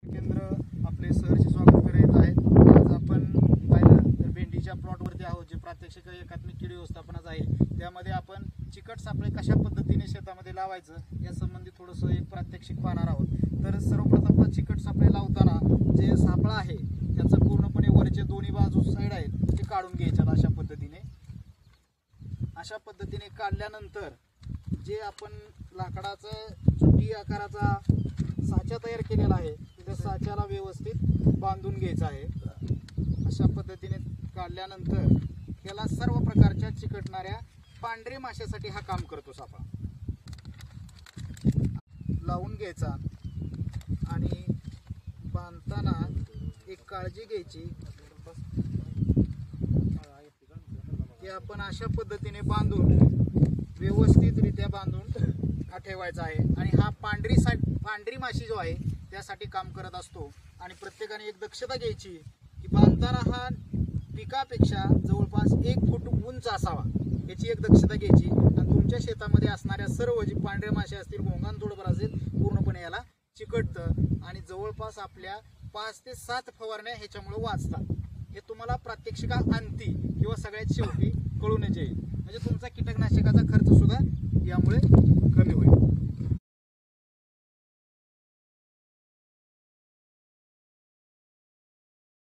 केंद्र आपले सहर्ष स्वागत करीत आहेत. आज आपण पाहिलं तर भेंडीच्या प्लॉटवरती आहोत, जे प्रात्यक्षिक एकात्मिक कीड व्यवस्थापनाचं आहे. त्यामध्ये आपण चिकट सापळे कशा पद्धतीने शेतामध्ये लावायचं या संबंधी थोडंसं एक प्रात्यक्षिक पाहणार आहोत. तर सर्वप्रथम चिकट सापळे लावताना जे सापळा आहे त्याचं पूर्णपणे वरचे दोन्ही बाजू साईड आहेत ते काढून घ्यायच्यात. अशा पद्धतीने काढल्यानंतर जे आपण लाकडाचं चुटी आकाराचा साचा तयार केलेला आहे त्या साच्याला व्यवस्थित बांधून घ्यायचा आहे. अशा पद्धतीने काढल्यानंतर याला सर्व प्रकारच्या चिकटणाऱ्या पांढरे माशासाठी हा काम करतो. सापळा लावून घ्यायचा आणि बांधताना एक काळजी घ्यायची की आपण अशा पद्धतीने बांधून व्यवस्थितरित्या बांधून ठेवायचा आहे. आणि हा पांढरी माशी जो आहे त्यासाठी काम करत असतो. आणि प्रत्येकाने एक दक्षता घ्यायची की बांधताना हा पिकापेक्षा जवळपास 1 फूट उंच असावा, याची एक दक्षता घ्यायची. आणि तुमच्या शेतामध्ये असणाऱ्या सर्व जी पांढऱ्या माशी असतील, घोंगान थोडंफार असेल, पूर्णपणे याला चिकटतं आणि जवळपास आपल्या 5 ते 7 फवारण्या ह्याच्यामुळे वाचतात. हे तुम्हाला प्रात्यक्षिका अंती किंवा सगळ्यात शेवटी कळूनच येईल. म्हणजे तुमचा कीटकनाशकाचा खर्च सुद्धा यामुळे